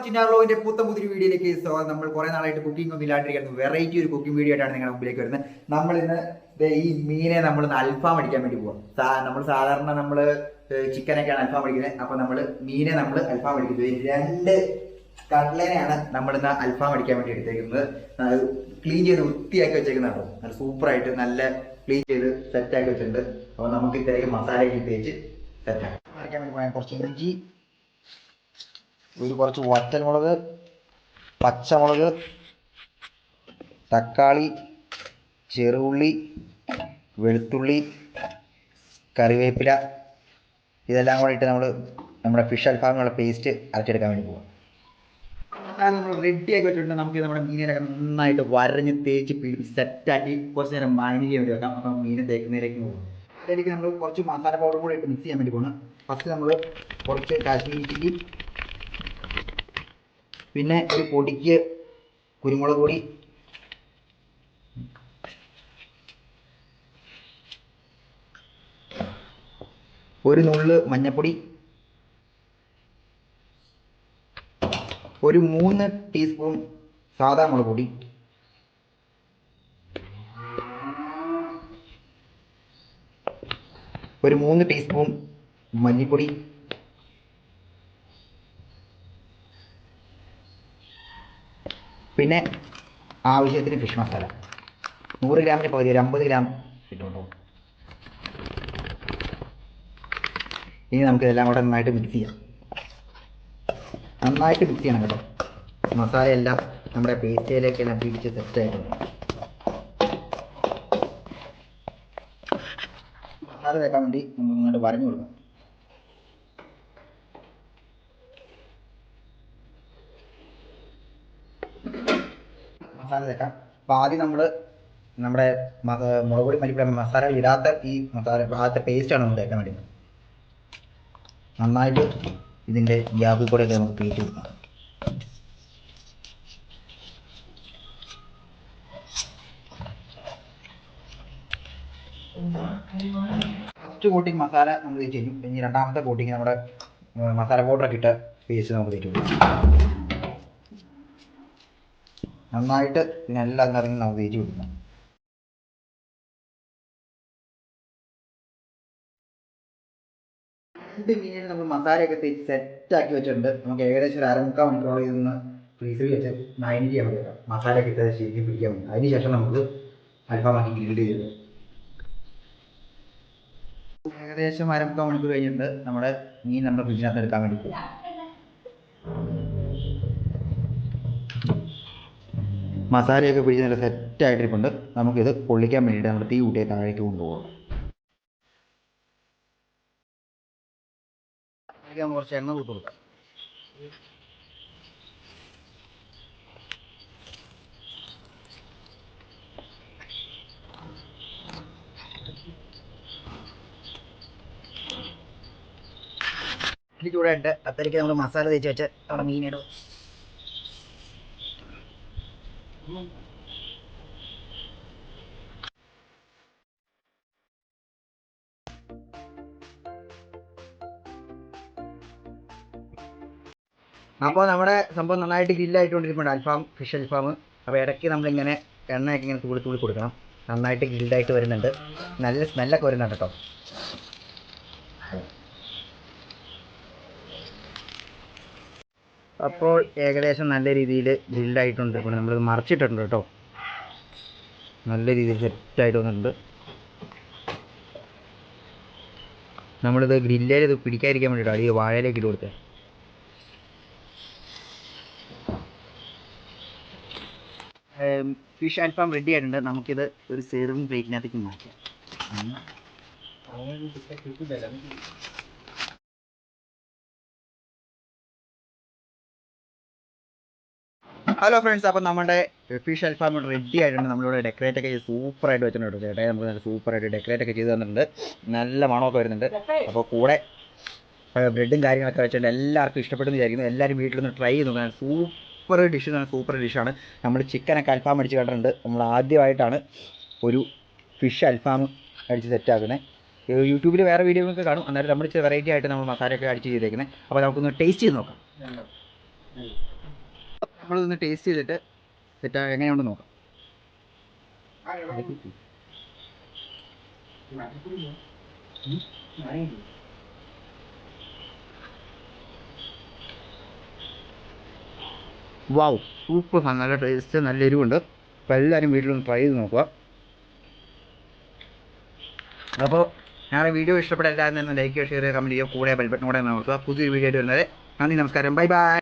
ചിന്നാർലോവിന്റെ പുത്തൻ പുതിയ വീഡിയോയിലേക്ക് നമ്മൾ കുറെ നാളായിട്ട് കുക്കിംഗ് ഒന്നും ഇല്ലാണ്ടിരിക്കുന്നു. വെറൈറ്റി ഒരു കുക്കിംഗ് വീഡിയോ ആയിട്ടാണ് നിങ്ങളുടെ മുമ്പിലേക്ക് വരുന്നത്. നമ്മൾ ഇന്ന് ഈ മീനെ നമ്മൾ അൽഫാം അടിക്കാൻ വേണ്ടി പോവാം. നമ്മൾ സാധാരണ നമ്മൾ ചിക്കനൊക്കെയാണ് അൽഫാം അടിക്കുന്നത്. അപ്പൊ നമ്മൾ മീനെ നമ്മൾ അൽഫാം അടിക്കുന്നത്. 2 കട്ട്ലേനെയാണ് നമ്മൾ ഇന്ന് അൽഫാം അടിക്കാൻ വേണ്ടി എടുത്തേക്കുന്നത്. ക്ലീൻ ചെയ്ത് വൃത്തിയാക്കി വെച്ചേക്കുന്നതാണ്. നല്ല സൂപ്പറായിട്ട് നല്ല ക്ലീൻ ചെയ്ത് സെറ്റാക്കി വെച്ചിട്ടുണ്ട്. അപ്പൊ നമുക്ക് ഇത്രയും മസാലയൊക്കെ തേച്ച് സെറ്റാക്കാം. അടിക്കാൻ വേണ്ടി പോയാൽ കുറച്ച് ഇഞ്ചി, കുറച്ച് വറ്റൽമുളക്, പച്ചമുളക്, തക്കാളി, ചെറുള്ളി, വെളുത്തുള്ളി, കറിവേപ്പില, ഇതെല്ലാം കൂടെ ഇട്ട് നമ്മുടെ ഫിഷ് അൽഫാമിനുള്ള പേസ്റ്റ് അരച്ചെടുക്കാൻ വേണ്ടി പോകാം. നമ്മൾ റെഡിയാക്കി വെച്ചിട്ടുണ്ട്. നമുക്ക് നമ്മുടെ മീനിനൊക്കെ നന്നായിട്ട് വരഞ്ഞ് തേച്ച് സെറ്റാക്കി കുറച്ച് നേരം മാരിനേറ്റ് ചെയ്യാൻ വേണ്ടി വെക്കാം. അപ്പം മീൻ തേക്കുന്നതിലേക്ക് പോകും. അതിലേക്ക് നമ്മൾ കുറച്ച് മസാല പൗഡർ കൂടെ ഇട്ട് മിക്സ് ചെയ്യാൻ വേണ്ടി പോകണം. ഫസ്റ്റ് നമ്മൾ കുറച്ച് കാശ്മീരി ചില്ലി, പിന്നെ ഒരു പൊടിക്ക് കുരുമുളക് പൊടി, ഒരു നുള്ള് മഞ്ഞൾപ്പൊടി, ഒരു 3 ടീസ്പൂൺ സാദാ മുളക് പൊടി, ഒരു 3 ടീസ്പൂൺ മല്ലിപ്പൊടി, പിന്നെ ആവശ്യത്തിന് ഫിഷ് മസാല. 100 ഗ്രാമിന് പകുതി, ഒരു 50 ഗ്രാം ഇട്ടുണ്ടോ. ഇനി നമുക്കിതെല്ലാം കൂടെ നന്നായിട്ട് മിക്സ് ചെയ്യാം. നന്നായിട്ട് മിക്സ് ചെയ്യണം കേട്ടോ. മസാല എല്ലാം നമ്മുടെ പേസ്റ്റയിലേക്കെല്ലാം പിടിച്ച് സെറ്റായിട്ടുണ്ട്. മസാല തേക്കാൻ വേണ്ടി നമുക്ക് നന്നായിട്ട് വരഞ്ഞു കൊടുക്കാം. മസാല തേക്കാം. അപ്പോൾ ആദ്യം നമ്മുടെ മുളക് പൊടി, മല്ലിപ്പൊടി, മസാല ഇടാത്ത ഈ ഭാഗത്തെ പേസ്റ്റാണ് നമ്മൾ തേക്കാൻ വേണ്ടി. നന്നായിട്ട് ഇതിൻ്റെ ഗ്യാപ്പിൽ കൂടെയൊക്കെ നമുക്ക് തേച്ച് കൊടുക്കാം. ഫസ്റ്റ് കോട്ടിങ് മസാല നമ്മൾ തേച്ച് കഴിഞ്ഞു. ഇനി രണ്ടാമത്തെ കോട്ടിങ് നമ്മുടെ മസാല പൗഡറൊക്കെ ഇട്ട പേസ്റ്റ് നമുക്ക് തേച്ച് കൊടുക്കാം. നന്നായിട്ട് ഇതിനെല്ലാം നിറഞ്ഞ് നമുക്ക് തേച്ച് കൊടുക്കണം. മീനിൽ നമ്മൾ മസാലയൊക്കെ തേച്ച് സെറ്റാക്കി വെച്ചിട്ടുണ്ട്. നമുക്ക് ഏകദേശം ഒരു 1/4 മണിക്കൂറോളം ഇതൊന്ന് ഫ്രീസറിൽ വെച്ച് മാരിനേറ്റ് ചെയ്യാൻ പറ്റും. മസാലയൊക്കെ ഇട്ട് ശരിക്കും പിടിക്കാൻ പറ്റും. അതിനുശേഷം നമുക്ക് അൽഫാമാക്കി ഗ്രില്ല് ചെയ്ത് ഏകദേശം 1/4 മണിക്കൂർ കഴിഞ്ഞിട്ട് നമ്മുടെ മീൻ നമ്മുടെ ഫ്രിഡ്ജിനകത്ത് എടുക്കാൻ വേണ്ടി പോകും. മസാലയൊക്കെ പിടിച്ച് നല്ല സെറ്റായിട്ടിരിപ്പുണ്ട്. നമുക്കിത് പൊള്ളിക്കാൻ വേണ്ടിയിട്ട് നമ്മൾ തീ കൂട്ടിയ താഴേക്ക് കൊണ്ടുപോകാം. കുറച്ച് എണ്ണ കൂട്ടി കൊടുക്കാം. ഇനി ചൂടായിട്ട് അത്തരയ്ക്ക് നമ്മൾ മസാല തേച്ച് വെച്ച് നമ്മുടെ മീനിടും. അപ്പോൾ നമ്മുടെ സംഭവം നന്നായിട്ട് ഗ്രില്ലായിട്ടുകൊണ്ടിരിക്കുന്നുണ്ട്. ഫിഷ് അൽഫാം. അപ്പോൾ ഇടയ്ക്ക് നമ്മളിങ്ങനെ എണ്ണയൊക്കെ ഇങ്ങനെ തുള്ളി കൊടുക്കണം. നന്നായിട്ട് ഗ്രില്ലായിട്ട് വരുന്നുണ്ട്. നല്ല സ്മെല്ലൊക്കെ വരുന്നുണ്ട് കേട്ടോ. അപ്പോൾ ഏകദേശം നല്ല രീതിയിൽ ഗ്രില്ലായിട്ടുണ്ട്. ഇപ്പോൾ നമ്മൾ മറിച്ചിട്ടുണ്ട് കേട്ടോ. നല്ല രീതിയിൽ സെറ്റായിട്ട് വന്നിട്ടുണ്ട്. നമ്മളിത് ഗ്രില്ലിൽ ഇത് പിടിക്കാതിരിക്കാൻ വേണ്ടിയിട്ടാണ് ഈ വാഴയിലേക്ക് ഇട്ട് കൊടുത്തത്. ഫിഷ് അൽഫാം റെഡി ആയിട്ടുണ്ട്. നമുക്കിത് ഒരു സെർവിങ് പ്ലേറ്റിനകത്തേക്ക് മാറ്റാം. ഹലോ ഫ്രണ്ട്സ്, അപ്പോൾ നമ്മുടെ ഫിഷ് അൽഫാം റെഡി ആയിട്ടുണ്ട്. നമ്മളിവിടെ ഡെക്കറേറ്റ് ഒക്കെ സൂപ്പറായിട്ട് വെച്ചിട്ടുണ്ട്. ചേട്ടായി നമുക്ക് നല്ല സൂപ്പറായിട്ട് ഡെക്കറേറ്റ് ഒക്കെ ചെയ്ത് തന്നിട്ടുണ്ട്. നല്ല മണമൊക്കെ വരുന്നുണ്ട്. അപ്പോൾ കൂടെ ബ്രെഡും കാര്യങ്ങളൊക്കെ വെച്ചിട്ട് എല്ലാവർക്കും ഇഷ്ടപ്പെട്ടെന്ന് വിചാരിക്കുന്നു. എല്ലാവരും വീട്ടിലൊന്ന് ട്രൈ ചെയ്ത് നോക്കാൻ. സൂപ്പർ ഡിഷാണ്. നമ്മൾ ചിക്കനൊക്കെ അൽഫാം അടിച്ച് കണ്ടിട്ടുണ്ട്. നമ്മൾ ആദ്യമായിട്ടാണ് ഒരു ഫിഷ് അൽഫാം അടിച്ച് സെറ്റാക്കുന്നത്. യൂട്യൂബിൽ വേറെ വീഡിയോകളൊക്കെ കാണും. അന്നേരം നമ്മൾ ഇച്ചിരി വെറൈറ്റി ആയിട്ട് നമ്മൾ മസാലയൊക്കെ അടിച്ച് ചെയ്തേക്കുന്നത്. അപ്പോൾ നമുക്കൊന്ന് ടേസ്റ്റ് ചെയ്ത് നോക്കാം. നമ്മളൊന്ന് ടേസ്റ്റ് ചെയ്തിട്ട് സെറ്റ് എങ്ങനെയുണ്ടെന്ന് നോക്കാം. വാവ്, സൂപ്പർ, നല്ല ടേസ്റ്റ്, നല്ല എരിവുണ്ട്. അപ്പോൾ എല്ലാവരും വീട്ടിലൊന്ന് ട്രൈ ചെയ്ത് നോക്കുക. അപ്പോൾ ഞങ്ങളുടെ വീഡിയോ ഇഷ്ടപ്പെട്ട എല്ലാവരും തന്നെ ലൈക്ക് ചെയ്യുക, ഷെയർ ചെയ്യുക, കമൻറ്റ് ചെയ്യുക, കൂടെ ബെൽ ബട്ടൺ കൂടെ നോക്കുക. പുതിയൊരു വീഡിയോ ആയിട്ട് വരുന്നത്. നന്ദി, നമസ്കാരം, ബൈ ബൈ.